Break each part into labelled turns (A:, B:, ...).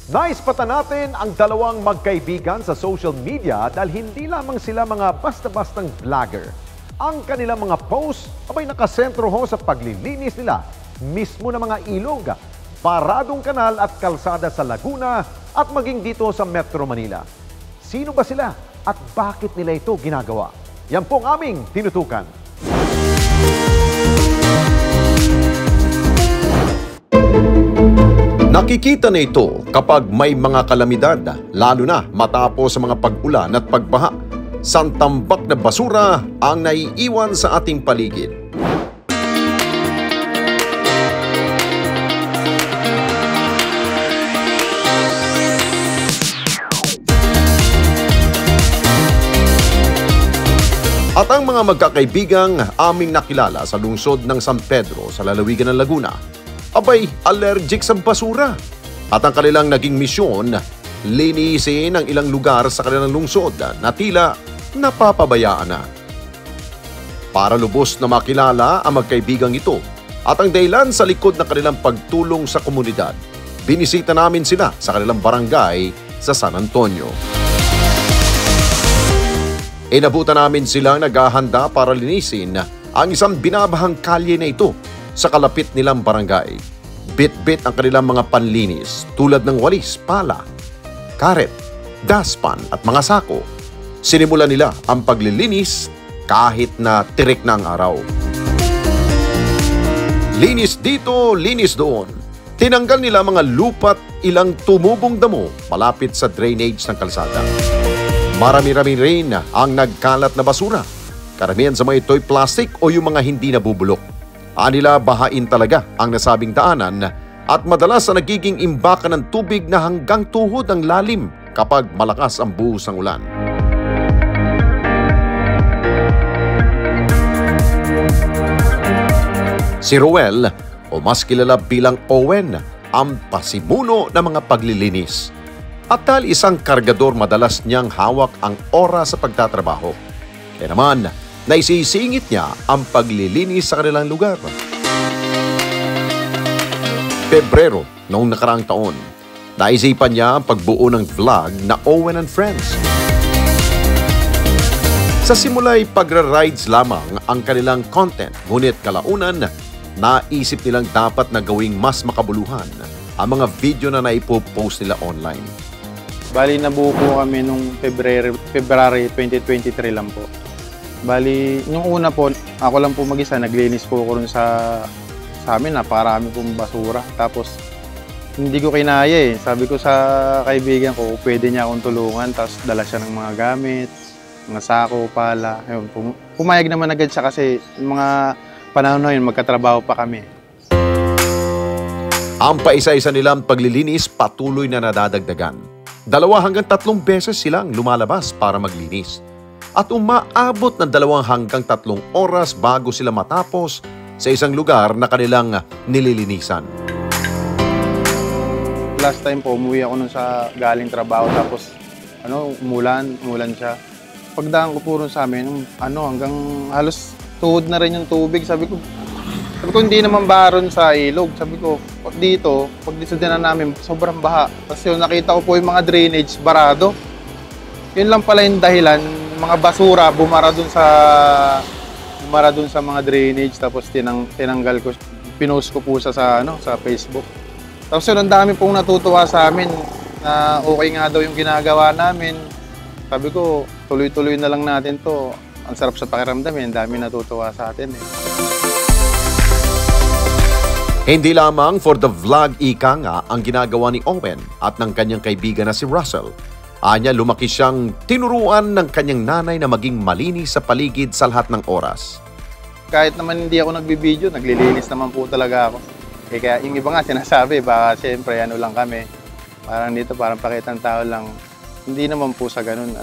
A: Naispatan natin ang dalawang magkaibigan sa social media dahil hindi lamang sila mga basta-bastang vlogger. Ang kanilang mga post abay nakasentro ho sa paglilinis nila mismo ng mga ilog, paradong kanal at kalsada sa Laguna at maging dito sa Metro Manila. Sino ba sila at bakit nila ito ginagawa? Yan po ang aming tinutukan. Nakikita na ito kapag may mga kalamidad, lalo na matapos sa mga pag-ulan at pagbaha. Santambak na basura ang naiiwan sa ating paligid. At ang mga magkakaibigang aming nakilala sa lungsod ng San Pedro sa lalawigan ng Laguna, abay allergic sa basura. At ang kanilang naging misyon, linisin ang ilang lugar sa kanilang lungsod na tila napapabayaan na. Para lubos na makilala ang magkaibigang ito at ang dahilan sa likod ng kanilang pagtulong sa komunidad, binisita namin sila sa kanilang barangay sa San Antonio. Inabutan namin silang naghahanda para linisin ang isang binabahang kalye na ito sa kalapit nilang barangay. Bit-bit ang kanilang mga panlinis tulad ng walis, pala, karet, daspan at mga sako. Sinimulan nila ang paglilinis kahit na tirik na ang araw. Linis dito, linis doon. Tinanggal nila mga lupa't ilang tumubong damo malapit sa drainage ng kalsada. Marami-rami rin ang nagkalat na basura. Karamihan sa mga ito'y plastic o yung mga hindi nabubulok. Anila bahain talaga ang nasabing daanan at madalas na nagiging imbakan ng tubig na hanggang tuhod ang lalim kapag malakas ang buhos ng ulan. Si Roel, o mas kilala bilang Owen, ang pasimuno ng mga paglilinis. At dahil isang kargador, madalas niyang hawak ang oras sa pagtatrabaho. Kaya naman, naisisingit niya ang paglilinis sa kanilang lugar. Pebrero noong nakaraang taon, naisipan niya ang pagbuo ng vlog na Owen and Friends. Sa simula'y pagra-rides lamang ang kanilang content, ngunit kalaunan, naisip nilang dapat na gawing mas makabuluhan ang mga video na naipopost nila online.
B: Bali, nabuo po kami nung February 2023 lang po. Bali, yung una po, ako lang po mag-isa, naglinis po ako rin sa amin, napakarami pong basura. Tapos, hindi ko kinaya eh. Sabi ko sa kaibigan ko, pwede niya akong tulungan. Tapos, dala siya ng mga gamit, mga sako, pala. Ayun, pumayag naman agad siya kasi mga panahon na yun, magkatrabaho pa kami.
A: Ang paisa-isa nilang paglilinis patuloy na nadadagdagan. 2 hanggang 3 beses silang lumalabas para maglinis. At umaabot ng 2 hanggang 3 oras bago sila matapos sa isang lugar na kanilang nililinisan.
B: Last time po, umuwi ako nun sa galing trabaho tapos umulan siya. Pagdaan ko po rin sa amin, hanggang halos tuhod na rin yung tubig. Sabi ko, hindi naman baron sa ilog. Sabi ko, dito, pag din namin, sobrang baha. Tapos yun, nakita ko po yung mga drainage, barado. Yun lang pala yung dahilan, mga basura, bumara dun sa mga drainage. Tapos tinanggal ko, pinost ko po sa Facebook. Tapos yun, ang dami pong natutuwa sa amin na okay nga daw yung ginagawa namin. Sabi ko, tuloy-tuloy na lang natin to. Ang sarap sa pakiramdam, ang dami natutuwa sa atin eh.
A: Hindi lamang for the vlog ika nga ang ginagawa ni Owen at ng kanyang kaibigan na si Russell. Anya, lumaki siyang tinuruan ng kanyang nanay na maging malinis sa paligid sa lahat ng oras.
B: Kahit naman hindi ako nagbibideo, naglilinis naman po talaga ako. Kaya yung iba nga sinasabi, baka siyempre lang kami. Parang dito, parang pakitang tao lang. Hindi naman po sa ganun.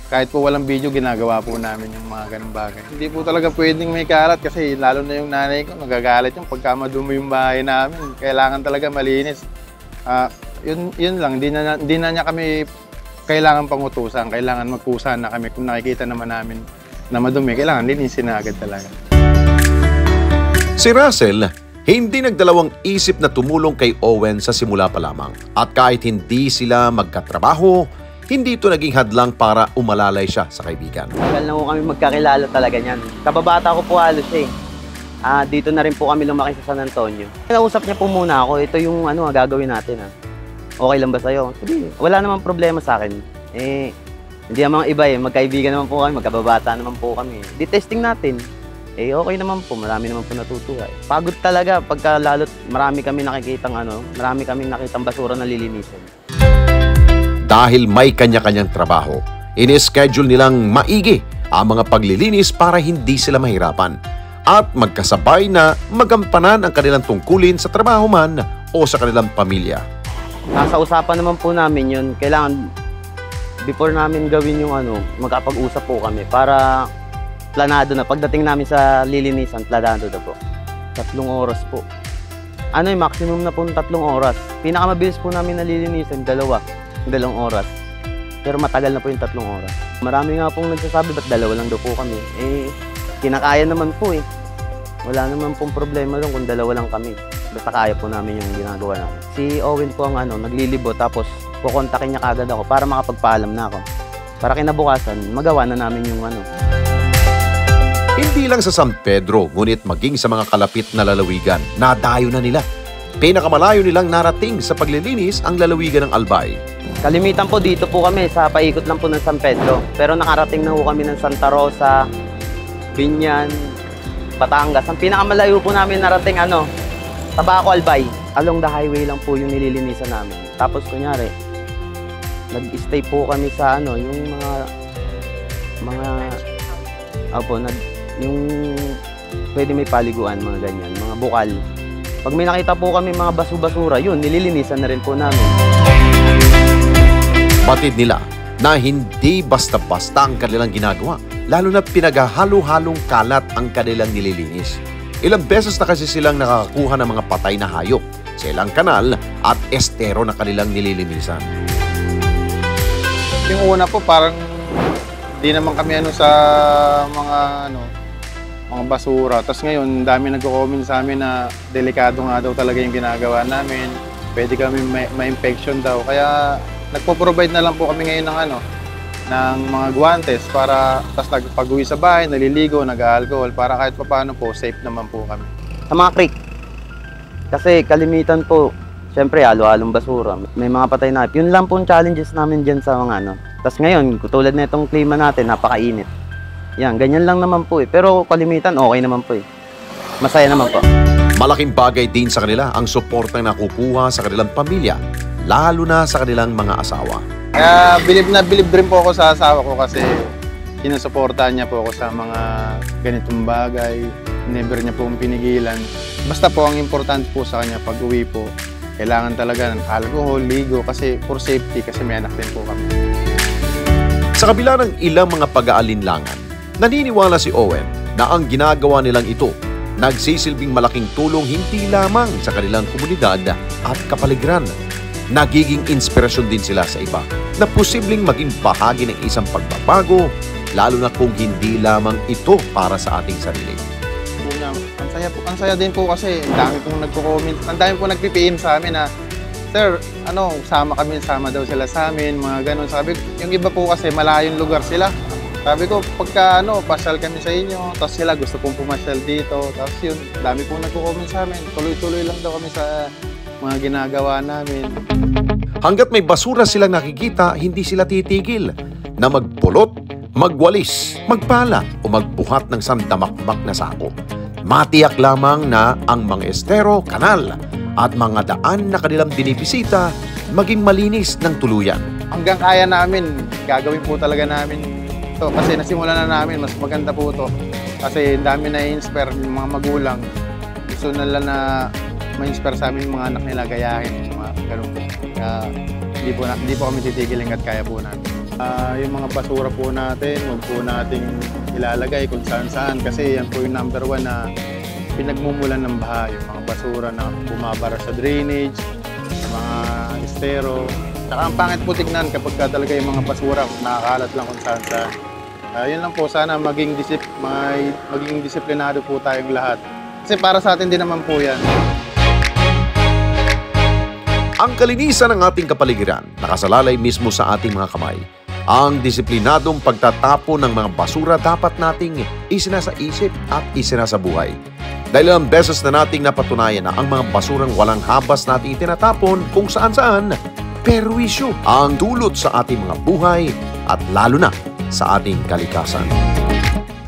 B: Kahit po walang video, ginagawa po namin yung mga ganung bagay. Hindi po talaga pwedeng may kalat kasi lalo na yung nanay ko, nagagalit yung pagka madumi yung bahay namin. Kailangan talaga malinis. Yun lang, di na niya kami kailangan pangutusan. Kailangan magkusa na kami. Kung nakikita naman namin na madumi, kailangan linisin na agad talaga.
A: Si Russell, Hindi nagdalawang isip na tumulong kay Owen sa simula pa lamang. At kahit hindi sila magkatrabaho, hindi ito naging hadlang para umalalay siya sa kaibigan.
C: Tagal na po kami magkakilala talaga niyan. Kababata ko po halos eh. Dito na rin po kami lumaki sa San Antonio. Nausap niya po muna ako, ito yung gagawin natin. Okay lang ba sa'yo? Sabi, wala namang problema sa akin. Hindi naman iba magkaibigan naman po kami, magkababata naman po kami. Di testing natin. Okay naman po, marami naman po natutuwa. Pagod talaga pagka lalo't marami kami nakikitang basura na lilinisin.
A: Dahil may kanya-kanyang trabaho, ini-schedule nilang maigi ang mga paglilinis para hindi sila mahirapan at magkasabay na magampanan ang kanilang tungkulin sa trabaho man o sa kanilang pamilya.
C: Nasa usapan naman po namin yun, kailangan before namin gawin yung magkapag-usap po kami para planado na. Pagdating namin sa lilinisan, planado na po. 3 oras po. Maximum na po 3 oras. Pinakamabilis po namin nalilinisan, 2 oras. Pero matagal na po yung 3 oras. Marami nga pong nagsasabi, ba't 2 lang daw po kami? Kinakaya naman po Wala naman pong problema doon kung 2 lang kami. Basta kaya po namin yung ginagawa namin. Si Owen po ang naglilibo, tapos kukontakin niya kagad ako para makapagpaalam na ako. Para kinabukasan, magawa na namin yung
A: Hindi lang sa San Pedro, ngunit maging sa mga kalapit na lalawigan, nadayo na nila. Pinakamalayo nilang narating sa paglilinis ang lalawigan ng Albay.
C: Kalimitan po dito po kami sa paikot lang po ng San Pedro. Pero nakarating na po kami ng Santa Rosa, Binyan, Batangas. Ang pinakamalayo po namin narating Tabaco, Albay. Along the highway lang po yung nililinisan namin. Tapos kunyari, nag-stay po kami sa yung yung pwede may paliguan, mga ganyan, mga bukal. Pag may nakita po kami mga basura, yun, nililinisan na rin po namin.
A: Batid nila na hindi basta-basta ang kanilang ginagawa, lalo na pinaghahalo-halong kalat ang kanilang nililinis. Ilang beses na kasi silang nakakakuha ng mga patay na hayop sa ilang kanal at estero na kanilang nililinisan.
B: Yung una po parang di naman kami sa mga mga basura. Tapos ngayon, dami nagko-comment sa amin na delikado nga daw talaga yung ginagawa namin. Pwede kami ma-infection daw. Kaya nagpo-provide na lang po kami ngayon ng mga guantes para tapos pag-uwi sa bahay, naliligo, nag-alcohol para kahit paano po safe naman po kami.
C: Sa mga creek, kasi kalimitan po, syempre halo-halong basura. May mga patay na. Yun lang po ang challenges namin dyan sa mga Tapos ngayon, tulad na itong klima natin, napakainit. Yan, ganyan lang naman po Pero kalimitan, okay naman po Masaya naman po.
A: Malaking bagay din sa kanila ang suportang nakukuha sa kanilang pamilya, lalo na sa kanilang mga asawa.
B: Kaya bilib rin po ako sa asawa ko kasi sinusuportahan niya po ako sa mga ganitong bagay. Never niya po pinigilan. Basta po ang importante po sa kanya pag uwi po, kailangan talaga ng alcohol, ligo kasi for safety kasi may anak din po kami.
A: Sa kabila ng ilang mga pag-aalinlangan, naniniwala si Owen na ang ginagawa nilang ito nagsisilbing malaking tulong hindi lamang sa kanilang komunidad at kapaligiran. Nagiging inspirasyon din sila sa iba na posibleng maging bahagi ng isang pagbabago, lalo na kung hindi lamang ito para sa ating sarili.
B: Ang saya din po kasi ang dami pong nagko-comment, ang dami pong nagpi-PM sa amin na sir, sama daw sila sa amin, mga ganun. Sabi, yung iba po kasi malayong lugar sila. Sabi ko, pagka pasyal kami sa inyo, tapos sila gusto pong pumasyal dito. Tapos yun, dami pong nagko-comment sa amin. Tuloy-tuloy lang daw kami sa mga ginagawa namin.
A: Hanggat may basura silang nakikita, hindi sila titigil na magpulot, magwalis, magpala o magbuhat ng sandamakmak na sako. Matiyak lamang na ang mga estero, kanal at mga daan na kanilang binibisita maging malinis ng tuluyan.
B: Hanggang kaya namin, gagawin po talaga namin ito. Kasi nasimulan na namin, mas maganda po ito. Kasi dami na-inspire yung mga magulang. Gusto nila na ma-inspire sa amin yung mga anak nila, gayahin. Mga ganun po. Kaya hindi po kami titigil hanggat kaya po namin. Yung mga basura po natin, huwag po nating ilalagay kung saan-saan. Kasi yan po yung number 1 na pinagmumulan ng baha, yung mga basura na bumabara sa drainage, sa mga estero. Saka ang pangit po tignan kapag talaga yung mga basura nakakalat lang kung saan-saan. Yun lang po, sana maging disiplinado po tayong lahat Kasi para sa atin din naman po yan.
A: Ang kalinisan ng ating kapaligiran nakasalalay mismo sa ating mga kamay. Ang disiplinadong pagtatapon ng mga basura dapat nating isinasaisip at isinasabuhay. Dahil ilang beses na nating napatunayan na ang mga basurang walang habas nating itinatapon kung saan-saan, perwisyo ang dulot sa ating mga buhay at lalo na sa ating kalikasan.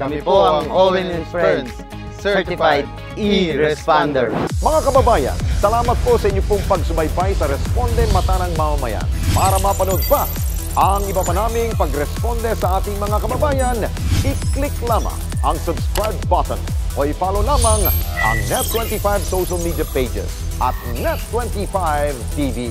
C: Kami po ang Owen and Friends, Certified E-Responder.
A: Mga kababayan, salamat po sa inyong pong pagsubaybay sa Responde Mata ng Mamamayan. Para mapanood pa ang iba pa naming pagresponde sa ating mga kababayan, i-click lamang ang subscribe button o i-follow lamang ang Net25 social media pages at Net25 TV.